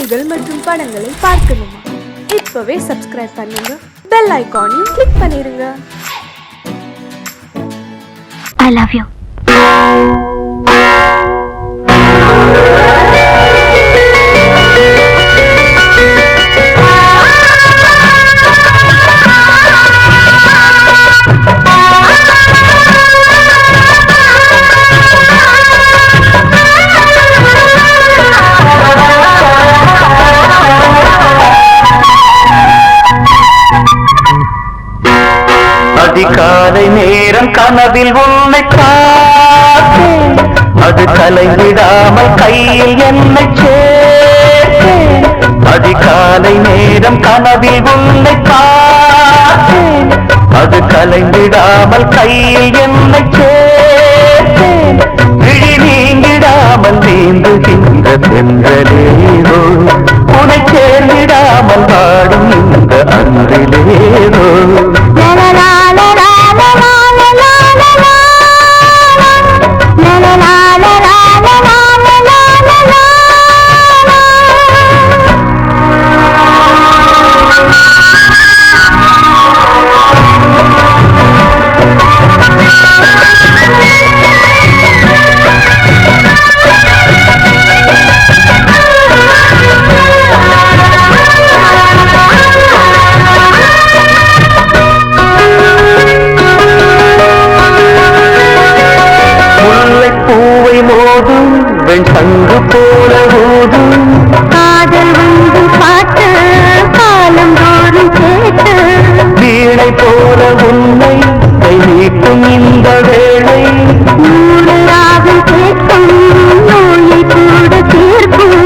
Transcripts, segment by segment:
செய்திகள் மற்றும் படங்களை பார்க்கணுமா? இப்பவே சப்ஸ்கிரைப் பண்ணுங்க, பெல் ஐகானையும் கிளிக் பண்ணிருங்க. I love you. அதிகாலை நேரம் கனவில் உன்னை பார்த்தேன், அது கலைவிடாமல் கையில் என்னை சேர்த்தேன். அதிகாலை நேரம் கனவில் உன்னை பார்த்தேன், அது கலைவிடாமல் கையில் என்னை சேர்த்தேன். விழி நீங்கிடாமல் நீந்துகின்ற தென்றலேரோ, உனை சேர்ந்திடாமல் வாடும் இந்த அன்றிலேரோ. சங்கு போல ஊதும் காதல் வந்து பாட்டு காலம் தோறும் கேட்டு, வீணை போல உன்னை கை நீட்டும் இந்த வேளை, நூறு ராகம் கேட்கும் நோயை கூட தீர்க்கும்.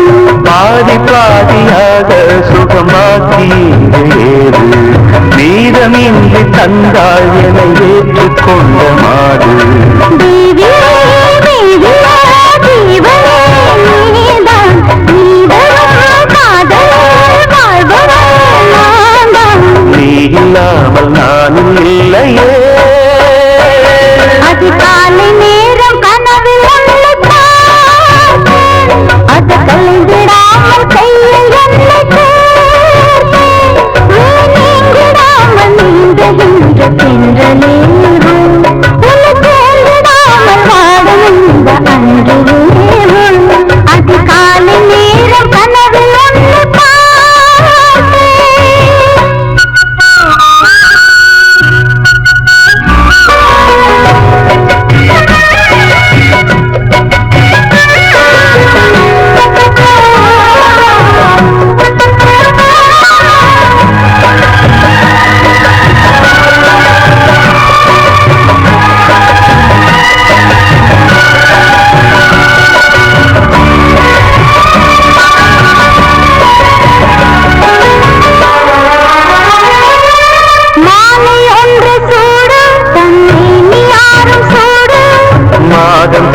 பாதி பாதியாக சுகமாக்கி ஏறு, மீதமின்றி தந்தாள் என ஏற்றுக்கொண்ட மாடு. இல்லாமல் நானும் இல்லையே. அதிகாலை நேரம் கனவில் உன்னை பார்த்தேன், அது கலைந்திடாமல் கையில் என்னை சேர்த்தேன். நீங்கிடாமல் நீந்துகின்ற தென்றலேரோ, உன்னை சேர்ந்திடாமல் வாடும் இந்த அன்றிலேரோ. அதிகாலை நேரம் கனவில் உன்னை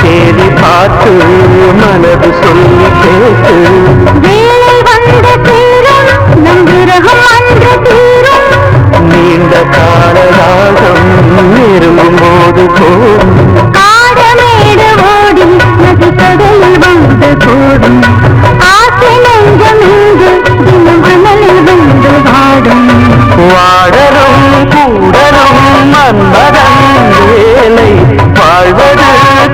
தேடி பார்த்து மனது சொல்லி கேட்டு, வேலை வந்த தீரம் நம் விரகம் அன்று தீரும். நீண்ட காலராகம் நெருங்கும் போது போடும், காடமேடு ஓடி நதி கடலில் வந்து கூடும். ஆசை நெஞ்சம் இங்கு தினம் அனலில் வந்து வாடும். வாடலும் கூடலும் மன்மதன் வேலை, வாழ்வது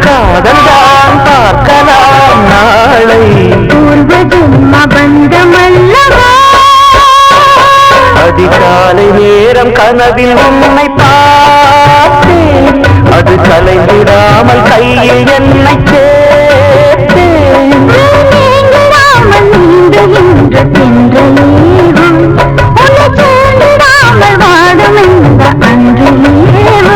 காதல்தான் பார்க்கலாம் நாளை. பூர்வ ஜென்ம பந்தமல்லவா. அதிகாலை நேரம் கனவில் உன்னை பார்த்தேன், அது கலைந்திடாமல் கையில் என்னை சேர்த்தேன். நீங்கிடாமல் நீந்துகின்ற தென்றலேரோ, உன்னை சேர்ந்திடாமல் வாடும் இந்த அன்றிலேரோ.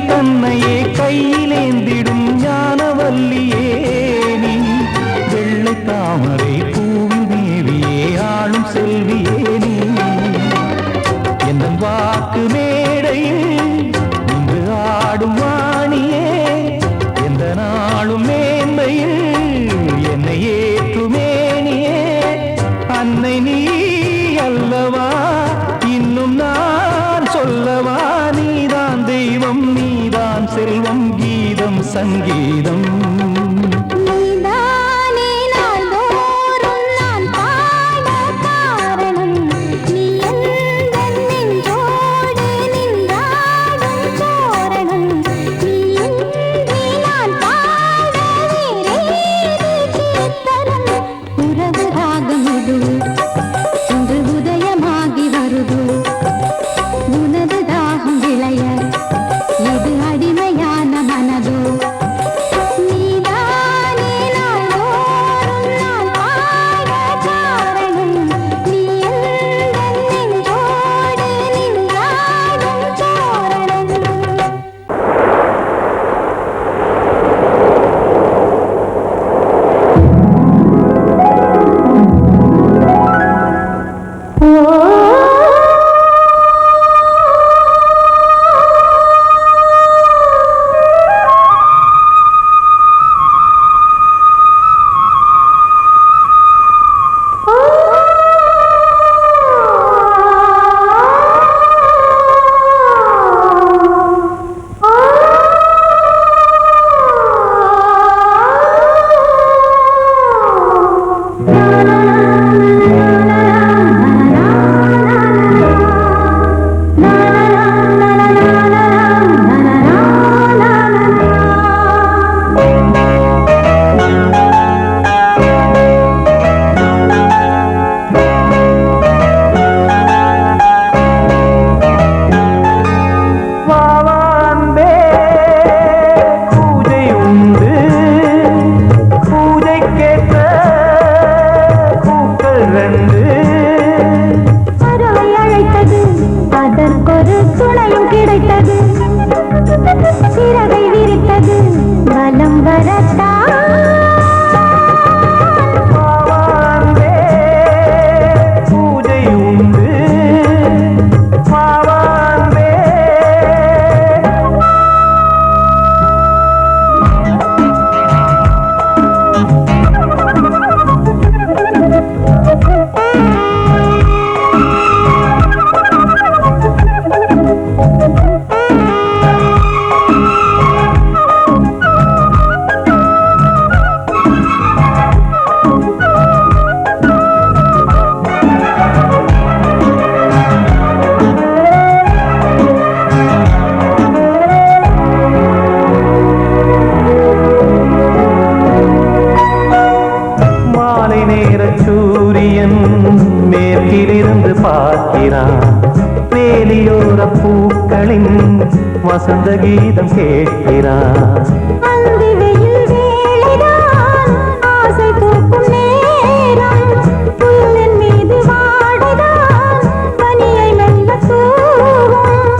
தன்னையே கையிலேந்திடும் ஞானவல்லியே நீ வெள்ளை தாமரை பூவில் தேவியே ஆளும் செல்வியே நீ என் வாக்கு மேடையில் இன்று ஆடும் வாணியே எந்த நாளும் மேன்மையில் என்னை ஏற்றுமேனியே அன்னை நீ அல்லவா இன்னும் நான் சொல்லவா நீதான் தெய்வம் நீதான் செல்வம் கீதம் சங்கீதம் வசந்த கீதம் கேட்கிறான்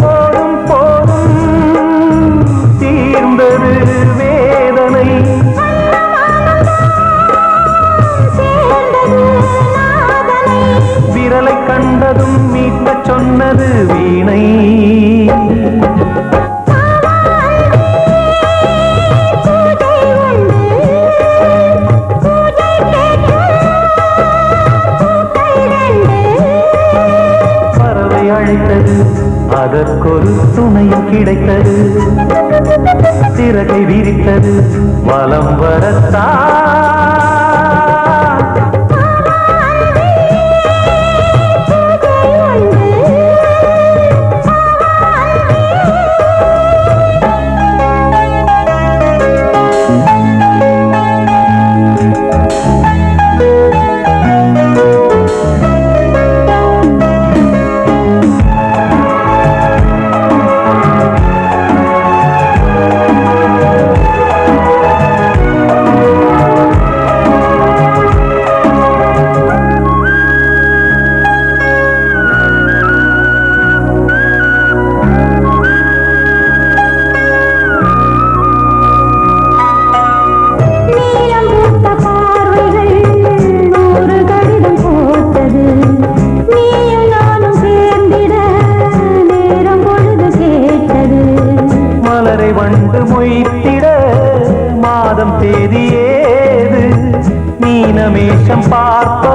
போதும் போதும் தீர்ந்தது வேதனை விரலை கண்டதும் மீட்கச் சொன்னது வீணை அதற்கொரு துணையும் கிடைத்தது சிறகை விரித்தது வலம் வரத்தான்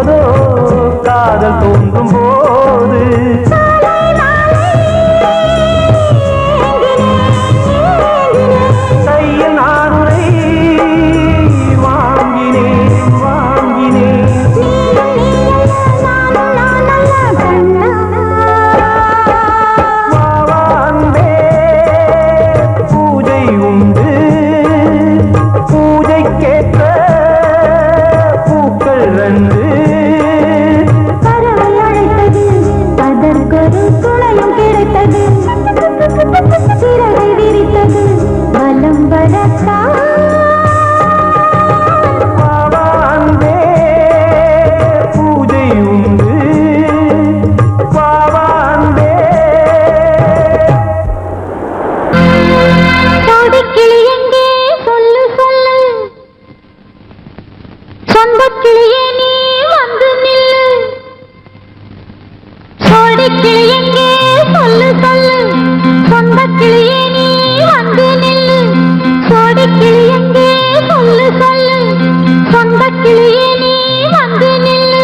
எப்போதோ காதல் தோன்றும் போது கையில் நானுரை வாங்கினேன் வாங்கினேன் வாவாந்தே பூஜை உண்டு பூஜைக்கேற்ற பூக்கள் ரெண்டு பறவை அழைத்தது அதற்கொரு துணையும் கிடைத்தது சிறகை விரித்தது வலம் வரத்தான் வாவாந்தே பூஜை உண்டு வாவாந்தே கோடிக்கிளி எங்கே சொல்லு சொல்லு சொந்தக் கிளியே நீ வந்து நில்லு கோடிக்கிளி எங்கே சொல்லு சொல்லு சொந்தக் கிளியே நீ வந்து நில்லு கோடிக்கிளி எங்கே சொல்லு சொல்லு சொந்தக் கிளியே நீ வந்து நில்லு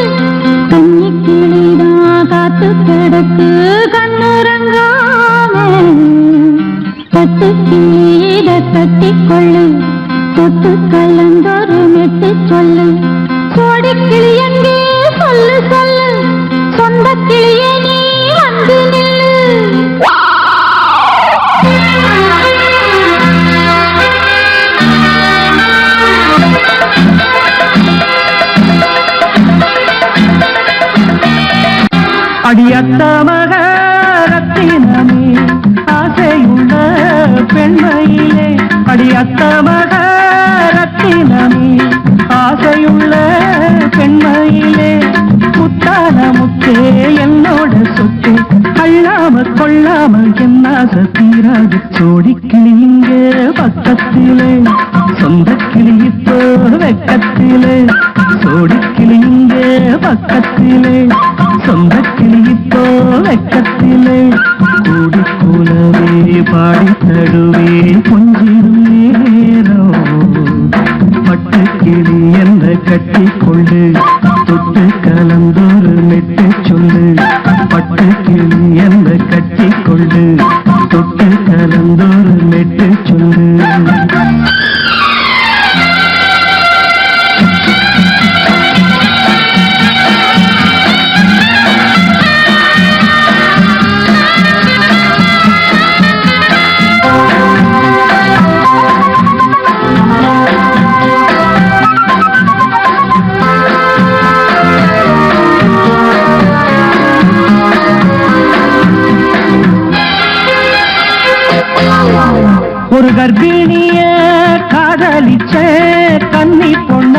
கன்னி கிளிதான் காத்து கிடக்கு கண்ணுறங்காம பட்டு கீழ கட்டிக்கொள்ளு தொட்டு கலந்தொரு மெட்டு சொல்லு கோடி கிளி எங்கே சொல்லு சொல்லு சொந்த கிளியே நீ வந்து நில்லு அடியத்த மகரத்தினமே ஆசையுள்ள பெண்மையிலே அடியத்த மகரத்தினமே ஆசையுள்ள பெண்மையிலே முத்தான முத்தே என்னோட சொத்து அள்ளாம கொள்ளாம என்ன தீராது சோடிக்கிளி இங்க பக்கத்திலே சொந்த கிளி இப்போ வெக்கத்திலே சோடிக்கிளி இங்க பக்கத்திலே சொந்த கிளி இப்போ வெக்கத்திலே கூடி கூலவே பாடி தடுவே கொஞ்சிடும் நேரம் பட்டு கிளி என்ற கட்டிக்கொண்டு தொட்டு கலந்தொரு மெட்டு சொல்லு பட்டு கிளி என்ற கட்டிக்கொண்டு தொட்டு கலந்தொரு மெட்டு சொல்லு ஒரு கர்ப்பிணிய காதலிச்ச கன்னி பொண்ண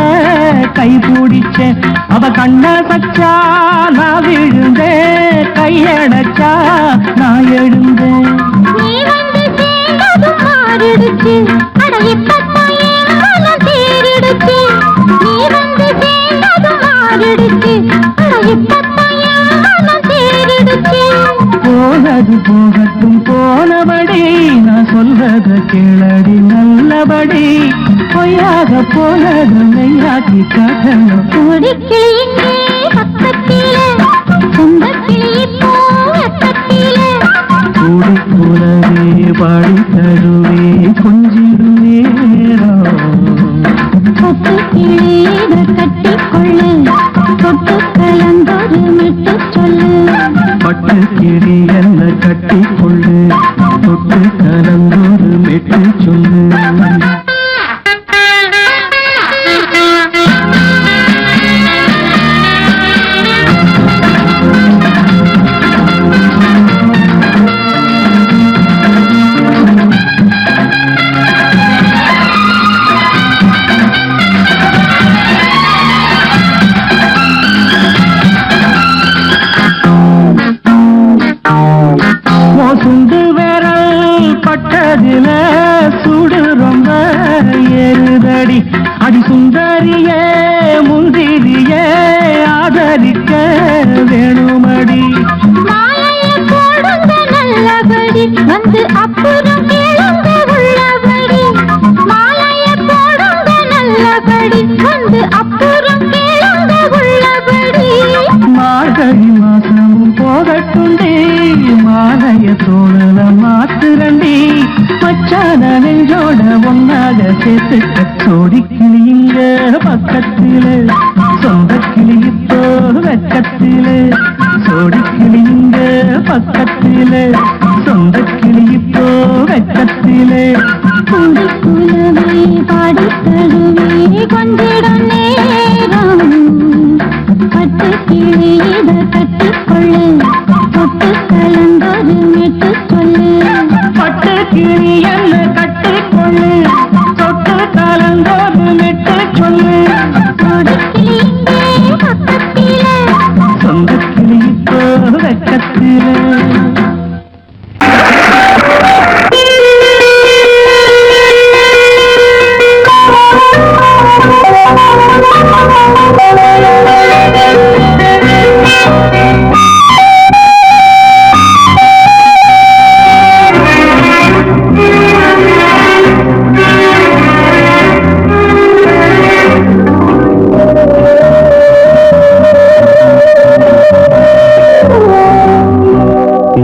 கை பிடிச்ச அவ கண்ண சச்சா நான் விழுந்தேன் கையடைச்சா நான் எழுந்தேன் நீ வந்து சேர்ந்ததும் மாறிடுச்சு அட இப்பத்தான் என் மனம் தேறிடுச்சு நீ வந்து சேர்ந்ததும் மாறிடுச்சு அட இப்பத்தான் என் மனம் தேறிடுச்சு போனது போகட்டும் போனபடி நான் சொல்றத கேளடி நல்லபடி பொய்யாக போனது மெய்யாக்கி காட்டணும் கோடிக்கிளி இங்கே பக்கத்திலே சொந்தக் கிளி இப்போ வெக்கத்திலே கூடி கூடவே பாடி தருவே கொஞ்சிடும் நேரம் பட்டு கிளீட கட்டிக்கொள்ளு தொட்டு கலந்தொரு மெட்டு சொல்லு பட்டு கிளி என்ன கட்டிக்கொள்ளு தொட்டு கலந்தொரு மெட்டு சொல்லு சுண்டு விரல் பட்டதில சுடு ரொம்ப ஏறுதடி அடி சுந்தரியே முந்திரியே ஆதரிக்க வேணுமடி மாலையை போடுங்க நல்லபடி வந்து அப்புறம் கேளுங்க உள்ளபடி மாலையை போடுங்க நல்லபடி வந்து அப்புறம் கேளுங்க உள்ளபடி மாலைய தோணுல மாத்துரண்டி மச்சான நெஞ்சோட ஒன்னாக சேர்த்து சோடி கிளிங்க பக்கத்தில சொந்த கிளி இப்போ வெக்கத்தில சோடி கிளிங்க பக்கத்தில சொந்த கிளி இப்போ வெக்கத்தில குலவே பாடி தழுவே கொஞ்சிடம் நேரம் பட்டு கிளியிட கட்டிக்கொள்ளு தொட்டு கலந்தொரு மெட்டு சொல்லு பட்டு கிளி என்ன கட்டிக்கொள்ளு தொட்டு கலந்தோடு மெட்டு சொல்லு கொடி கிளியிங்கே பக்கத்திலே சொந்த கிளி இப்போ வெக்கத்திலே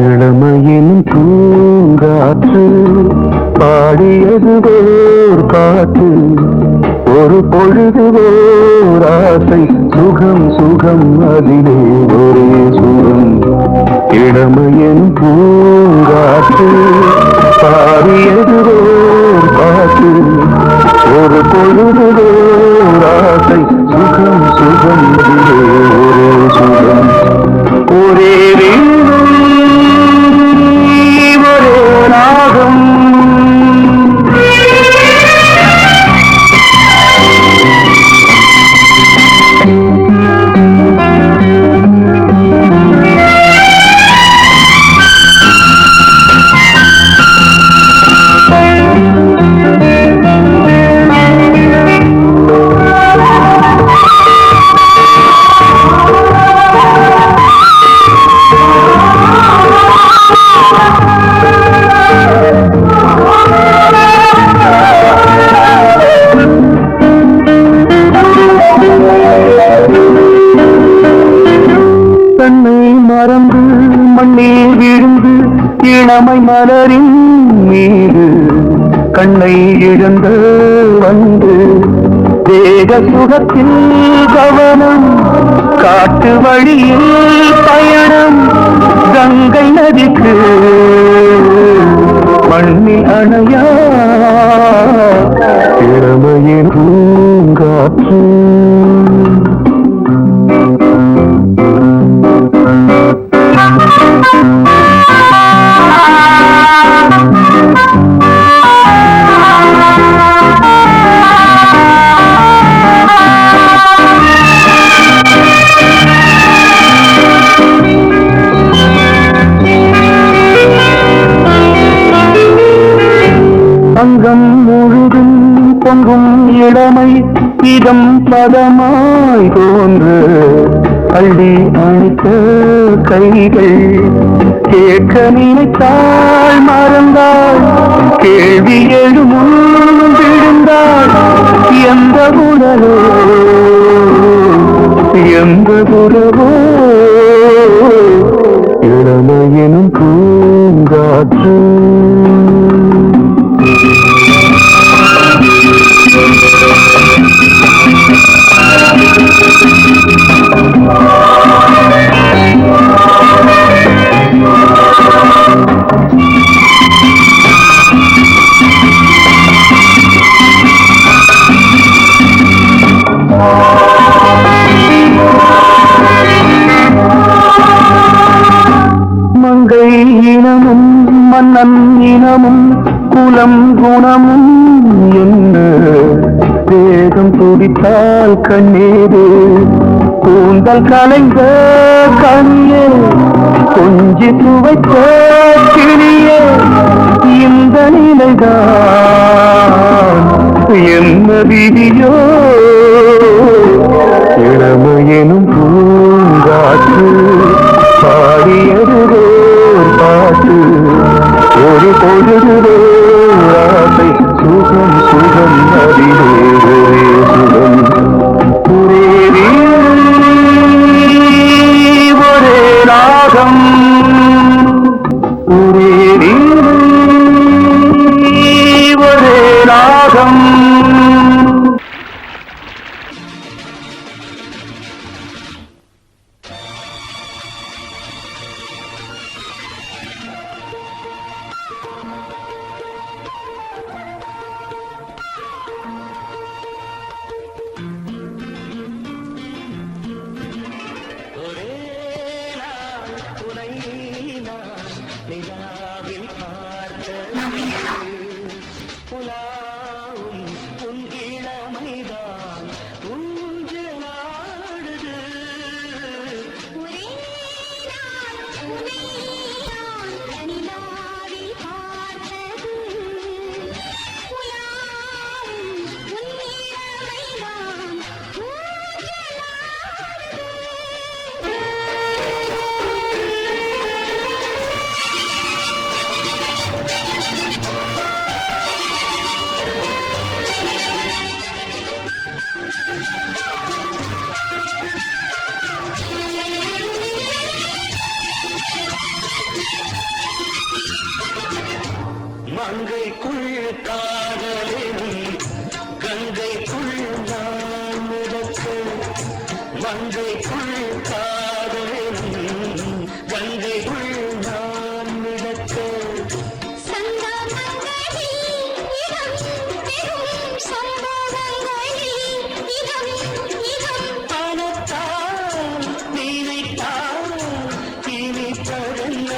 இளமையின் பூங்காற்று பாடியது ஓர் பாட்டு ஒரு பொழுது ஓர் ஆசை சுகம் சுகம் அதிலே ஒரே சுகம் இளமையின் பூங்காற்று பாடியது ஓர் பாட்டு ஒரு பொழுது ஓர் ஆசை சுகம் சுகம் அதிலே ஒரே சுகம் ஒரே வீடும் ஒரே ராகம் தன்னை மறந்து மண்ணில் விழுந்து இளமை மலரின் மீது கண்ணை இழந்து வந்து தேக சுகத்தில் கவனம் காட்டு வழியில் பயணம் கங்கை நதிக்கு மண்ணில் அணையா இளமையின் பூங்காற்று அங்கம் முழுதும் பொங்கும் இளமை இதம் பதமாய் தோன்று அள்ளி அணைத்த கைகள் கேட்க நினைத்தாள் மறந்தாள் கேள்வி எழுமுன் விழுந்தாள் எந்த உடலோ எந்த புறவோ இளமையெனும் பூங்காற்று மங்கை இனமும் மன்னன் இனமும் குலம் குணமும் என்ன வேகம் துடித்தால் கண்ணீரு கூந்தல் கலைந்த கண்ணியே கொஞ்சி துவைத்த கிளியே இந்த நிலைதான் என்ன விதியோ இளமையெனும் பூங்காற்று பாடியது பாட்டு ஒரு பொழுது ஆசை சுகம் சுகம் அதிலே ஒரே சுகம் ஒரே வீடு, ஒரே ராகம் நிலாவில் பார்த்த புலாவும் உன் இளமைதான் ஊஞ்சலாடுது. ஒரே நாள் உன்னை நான் நிலாவில் பார்த்தது. உலாவும் உன் இளமைதான் மங்கைக்குள் காதலின் கங்கைக்குள் நான் மிதக்க. மங்கைக்குள் காதலின் கங்கைக்குள் நான் மிதக்க. பணத்தால் நினைத்தால் இனிப்பதென்ன.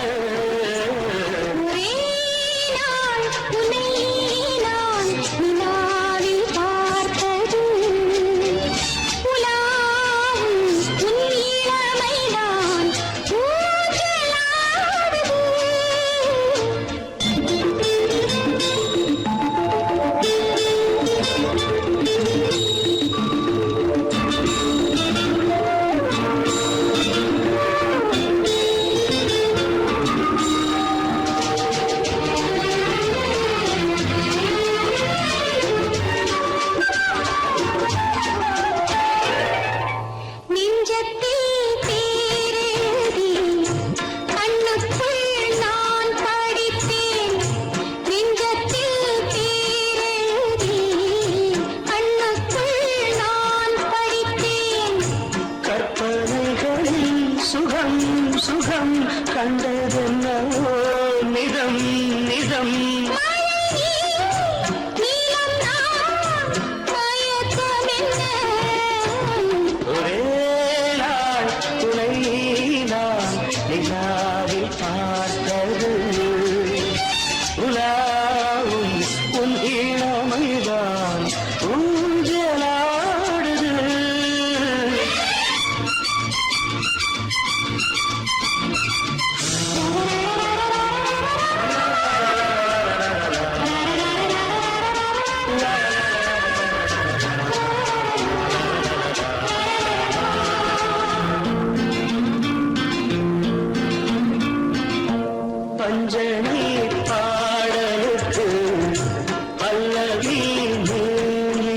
சுகம் சுகம் கண்டதென்னவோ நிதம் நிதம். ஒரே நாள் துணை நான் நிலாவில் பார்த்தது. உலாவும் உன் இளமைதான் ஊஞ்சலாடுது. பஞ்சனை பாடலுக்கு பல்லவி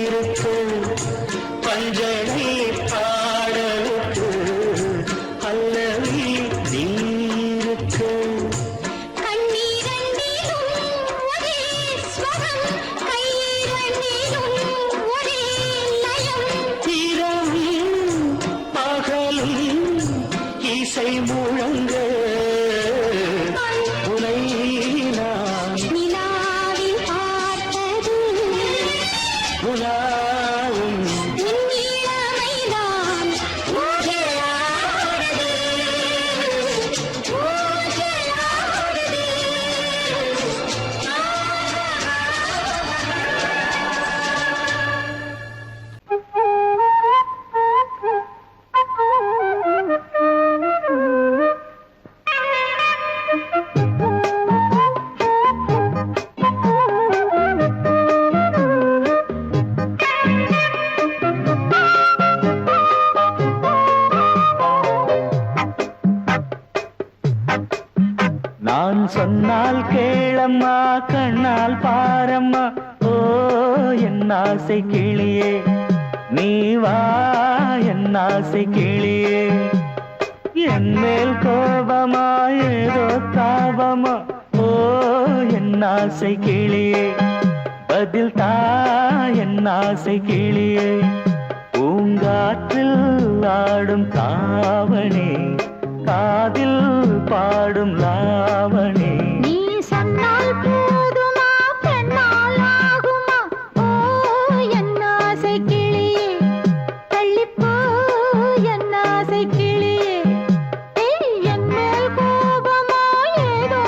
இருக்கு. பஞ்சனை பாடலுக்கு பல்லவி இருக்கு. இரவும் பகலும் இசை முழங்க. உனை நான் நிலாவில் பார்த்தது. உலாவும் உன் இளமைதான் ஊஞ்சலாடுது. ஊஞ்சலாடுது. நான் சொன்னால் கேளம்மா கண்ணால் பாரம்மா. ஓ என் ஆசை கிளியே நீ வா என் ஆசை கிளியே. என் மேல் கோபமா ஏதோ தாபமா. ஓ என் ஆசை கிளியே பதில் தா என் ஆசை கிளியே. பூங்காற்றில் ஆடும் தாவணி காதில் பாடும் லாவணி. நீ சொன்னால் போதுமா பெண்ணால் ஆகுமா. ஓ என் ஆசை கிளியே தள்ளிப்போ என் ஆசை கிளியே. என் மேல் கோபமா ஏதோ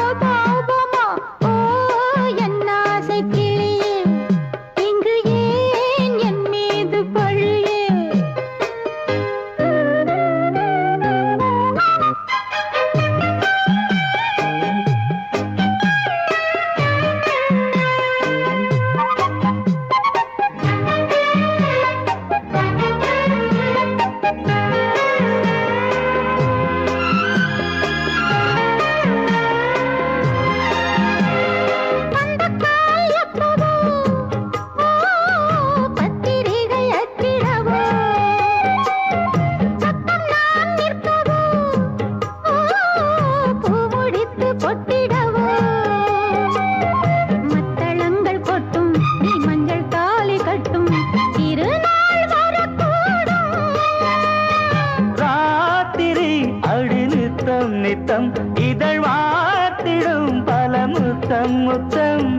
முத்தம் முத்தம்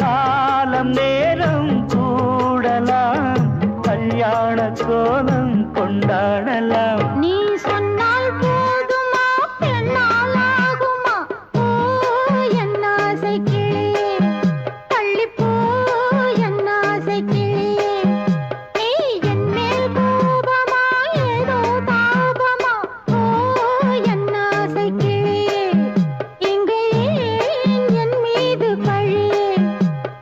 காலம் நேரம் கூடலாம் கல்யாண கோலம் கொண்டாடலாம். நீ சொன்னால் போதுமா பெண்ணால் ஆகுமா? ஓ என் ஆசை கிளியே தள்ளிப்போ என் ஆசை கிளியே. நீ என் மேல் கோபமா ஏதோ தாபமா? ஓ என் ஆசை கிளியே இங்கே ஏன் என் மீது பழியே?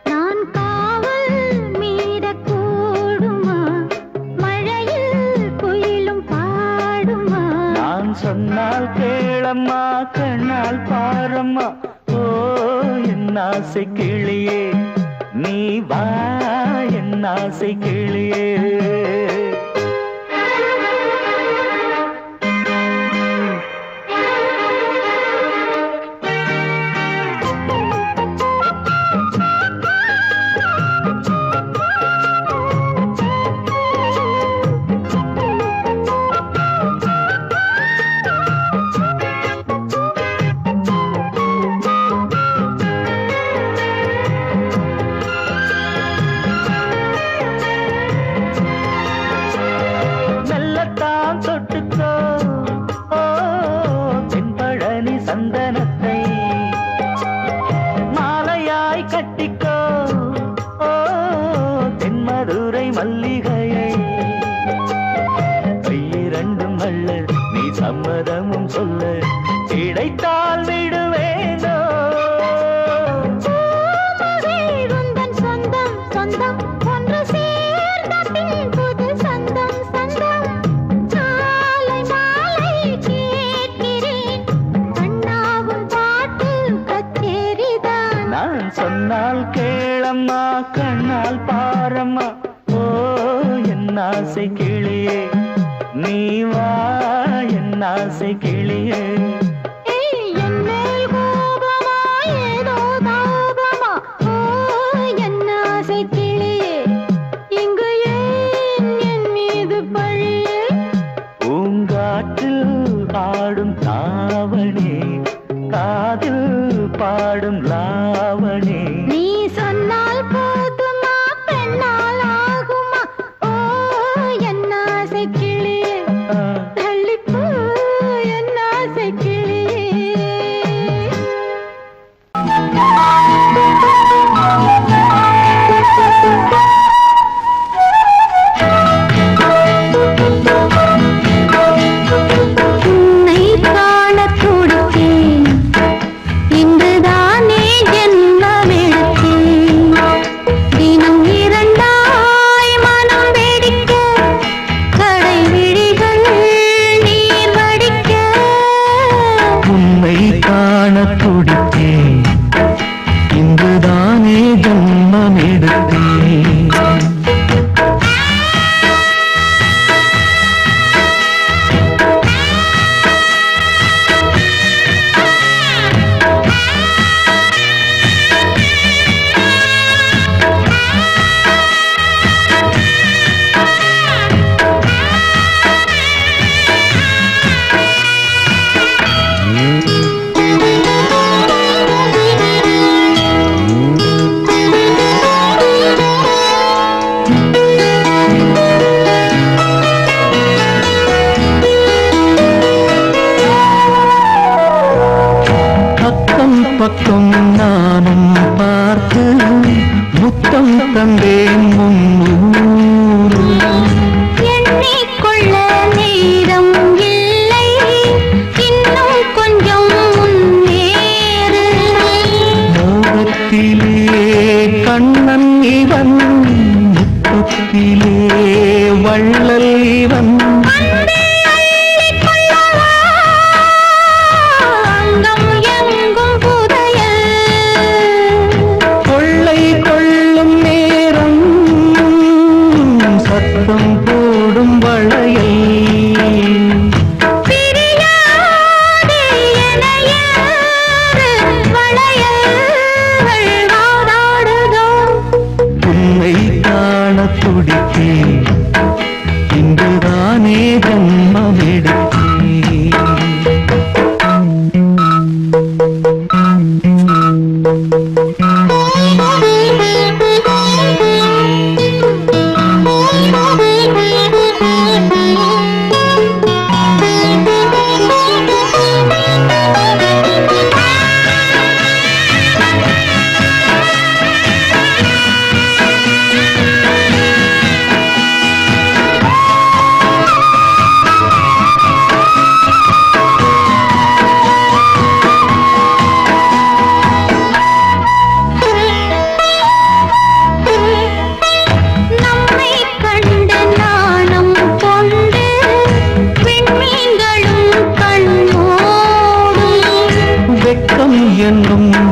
நான் காவல் மீறக்கூடுமா? மழையில் குயிலும் பாடுமா? நான் சொன்னால் கேளம்மா கண்ணால் பாரம்மா. ஓ என் ஆசை கிளியே நீ வா என் ஆசை கிளியே. மெல்லத்தான் தொட்டுக்கோ ஓ தென்பழனி சந்தனத்தை மாலையாய் கட்டிக்கோ ஓ தென்மதுரை மல்லிகையை. கையிரண்டும் அள்ள நீ சம்மதமும் சொல்ல கிடைத்தால் விடுவேனோ. பூமகள் உந்தன் சொந்தம் சொந்தம் ஒன்று சேர்ந்த பின் புது சொந்தம் சொந்தம். மாலை மாலை கேட்கிறேன் கண்ணாவும் பாட்டு கச்சேரிதான். நான் சொன்னால் கேளம்மா கண்ணால் பாரம்மா. ஓ என் ஆசை கிளியே நீ வா என் ஆசை கிளியே. ஏய், என் மேல் கோபமா ஏதோ தாபமா? ஓ என் ஆசை கிளியே இங்கு ஏன் என் மீது பழியே? பூங்காற்றில் ஆடும் தாவணி காதில் பாடும் லாவணி. நீ சொன்னால் போதுமா பெண்ணால் ஆகுமா? ஓ என் ஆசை கிளியே தள்ளிப்போ என் ஆசை கிளியே. உன்னை காணத் துடித்தேன் இன்றுதானே ஜென்மமெடுத்தேன்.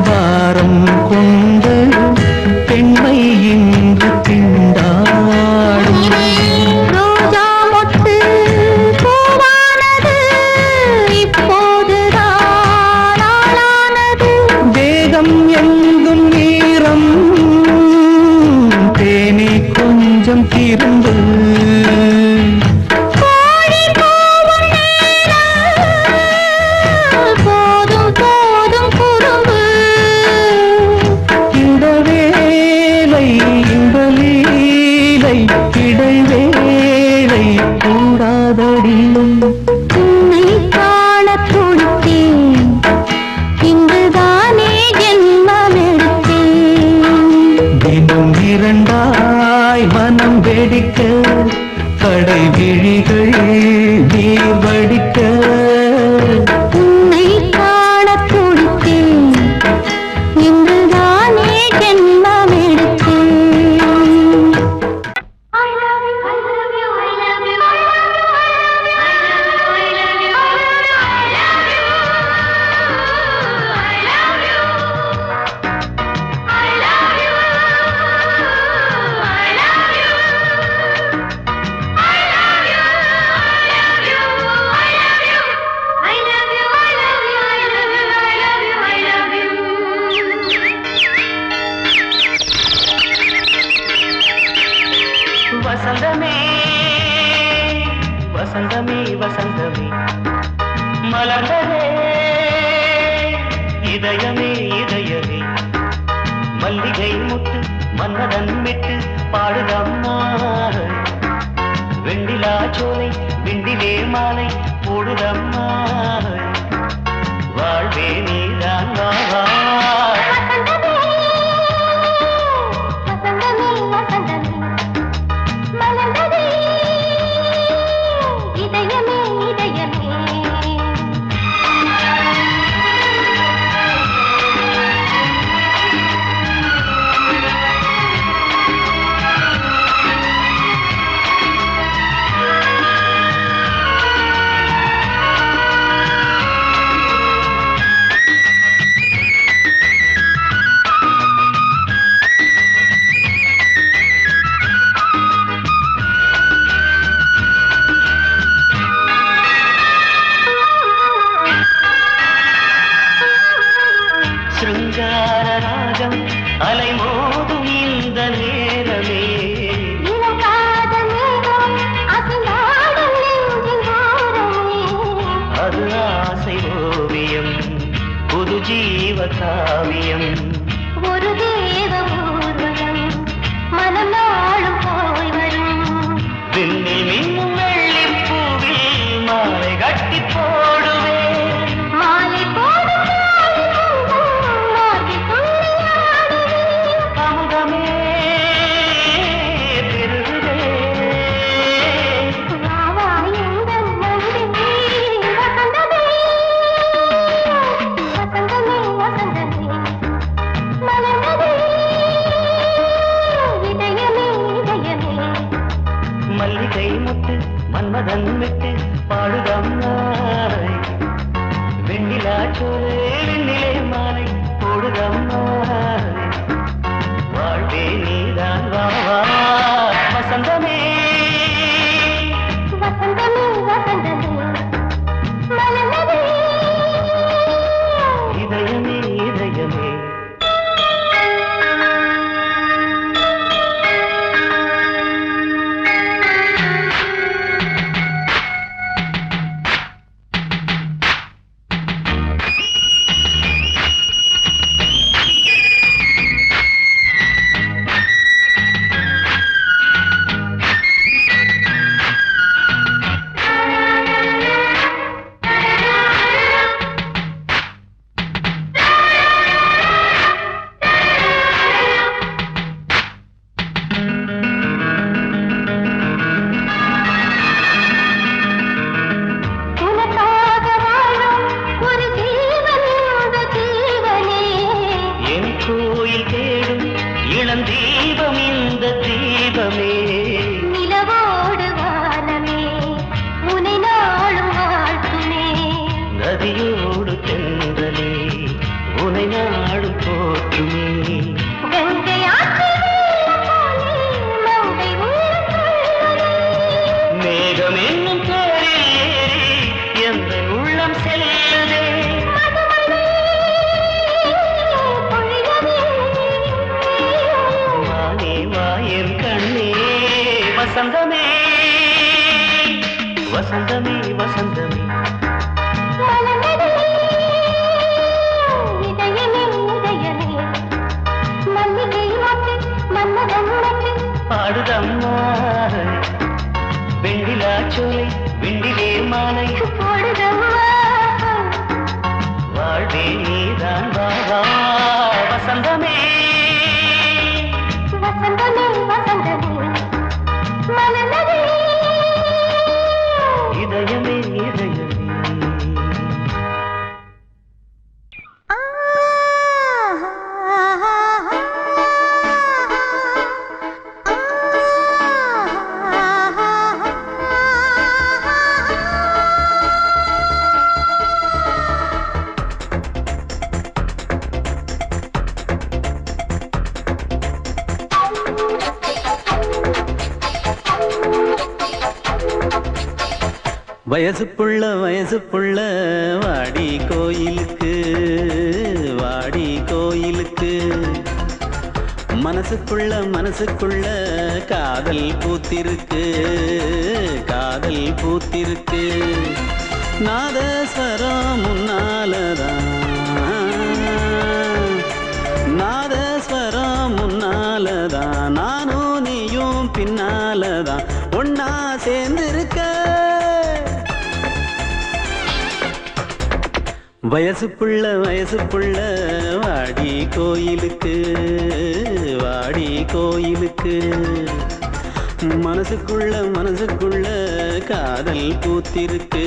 பாரம் கொண்டு பெண்மை இன்று திண்டாடும். ரோஜா மொட்டு பூவானது இப்போதுதான் ஆளானது. வேகம் எங்கும் நீரம் தேனே கொஞ்சம் திரும்பு. கோழி கூவும் நேரம் போதும் போதும் குறும்பு. இந்த வேலை இந்த லீலை இடைவேளை கூடாதடியும். உன்னை காணத் துடித்தேன், இங்குதானே ஜென்மமெடுத்தேன். தினம் இரண்டாய் மனம் வெடிக்க கடை விழிகள் நீர் வடிக்க. உன்னை காணத் துடித்தேன், இங்குதானே ஜென்மமெடுத்தேன். I love you, I love you, I love you, I love you, I love you, I love you, I love you, I love you, I love you, வசந்தமே வசந்தமே வசந்தமே மலர்ந்ததே இதயமே இதயமே. மல்லிகை முட்டு மன்னதன் விட்டு பாடுதம்மா. வெண்ணிலா சோலை விண்டிலே மாலை போடுதம்மா. வாழ்வே நீதான் வா. வசந்தமே வசந்தமே மலர்ந்ததே இதயமே இதயமே. சிருங்கார ராகம் அலைமோதும் இந்த நேரமே. இளம் காதல் மேகம் அசைந்தாடும் நெஞ்சின் ஓரமே. அது ஆசை ஓவியம் புது ஜீவ காவியம். ஒரு தேவ ஊர்வலம் மனம் நாளும் போய் வரும். விண்ணில் மின்னும் வெள்ளிப் பூவில் மாலை கட்டி போடுவேன். மாலை போடும் மார்கழி துள்ளியாடுவேன். அமுதமே பெருகுதே. வா வா எங்கள் நந்தினி. வசந்தமே வசந்தமே வசந்தமே மலர்ந்ததே இதயமே இதயமே. மல்லிகை முத்து கண்களும் போற்றுமே. கங்கை ஆற்றில் வெள்ளம் போலே மங்கை உள்ளம் துள்ளுதே. மேகம் என்னும் தேரில் ஏறி எந்த உள்ளம் செல்லுதே. மதுமலை பொழியவே. வானே வாயன் கண்ணே வசந்தமே வசந்தமே வசந்தமே. மலர்ந்ததே இதயமே இதயமே. மல்லிகை மொட்டு மன்மதன் மொட்டு. பாடுதம்மா வெண்ணிலா சோலை வெண்ணிலே மாலை. போடுதம்மா வாழ்வே நீதான் வாவா வசந்தமே வசந்தமே வசந்தமே. மலர்ந்ததே இதயமே இதயமே. வயசு புள்ள வாடி கோயிலுக்கு மனசுக்குள்ள காதல் பூத்திருக்கு நாதஸ்வரம் முன்னாலதான் நானும் நீயும் பின்னாலதான் ஒன்னா சேர்ந்திருக்க. வயசு புள்ள வாடி கோயிலுக்கு மனசுக்குள்ள காதல் பூத்திருக்கு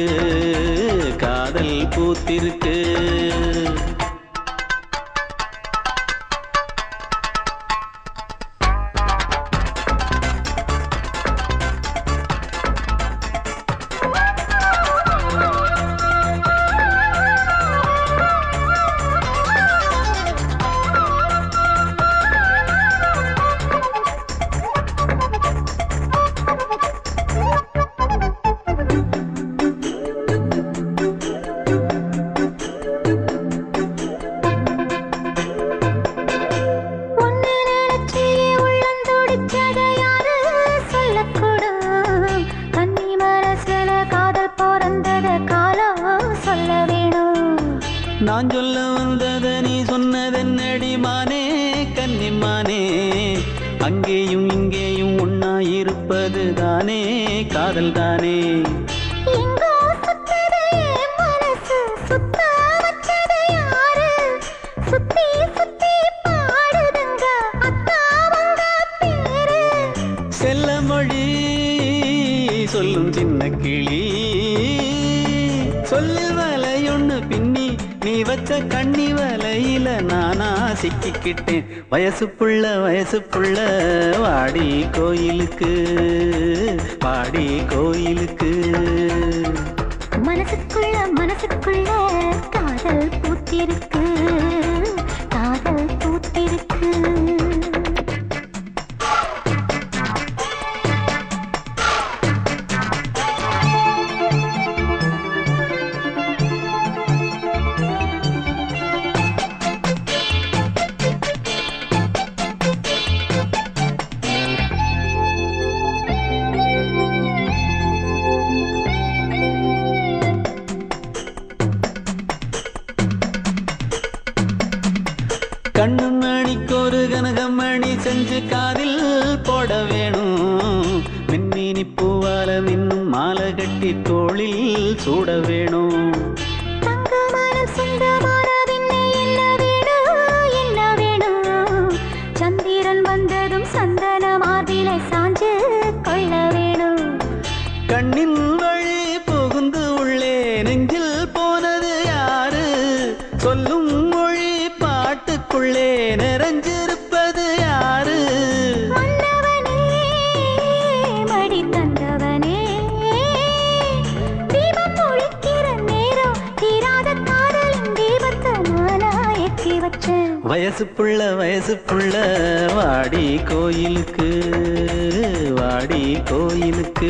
நான் சொல்ல வந்தத நீ சொன்னதென்னடி மானே கன்னிமானே. அங்கேயும் இங்கேயும் ஒன்னா இருப்பது தானே காதல் தானே. செல்ல மொழி சொல்லும் சின்ன கிளி சொல்லில் வலையொன்னு பின்னி நீ வச்ச கண்ணி வலையில நானா சிக்கிக்கிட்டேன். வயசு புள்ள வாடி கோயிலுக்கு மனசுக்குள்ள காதல் பூத்திருக்கு. கண்ணு மணிக்கு ஒரு கனகமணி செஞ்சு காதில் போட வேணும். மின்மினி பூவால மின்னும் மாலை கட்டி தோளில் சூட வேணும். சந்திரன் வந்ததும் சந்தன மார்பிலை சாஞ்சு கொள்ள வேணும். கண்ணின் வழி புகுந்து உள்ளே நெஞ்சில் போனது யாரு சொல்லும் மொழி பாட்டுக்குள்ளே நிறைஞ்சிருப்பது யாரு. மன்னவனே மடி தந்தவனே தீபம் ஒழிக்கிற நேரம் தீராத காதலின் தீபத்தை நானா ஏற்றி வச்சேன். வயசு புள்ள வாடி கோயிலுக்கு வாடி கோயிலுக்கு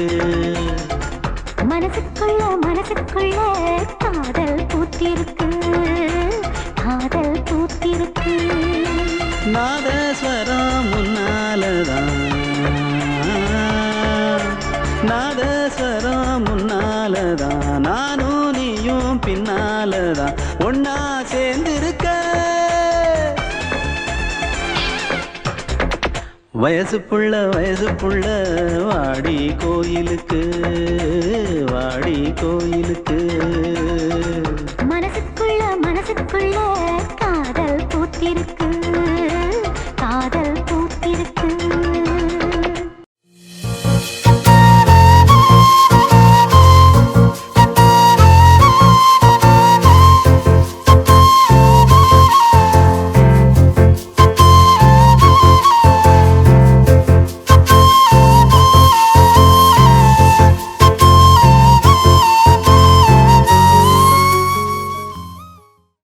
மனசுக்குள்ள காதல் பூத்திருக்கு காதல் பூத்திருக்கு நாதஸ்வரம் முன்னாலதான் நாதஸ்வரம் முன்னாலதான் நானும் நீயும் பின்னாலதான் ஒன்னா சேர்ந்திருக்க வயசு புள்ள வாடி கோயிலுக்கு வாடி கோயிலுக்கு மனசுக்குள்ள காதல் பூத்திருக்கு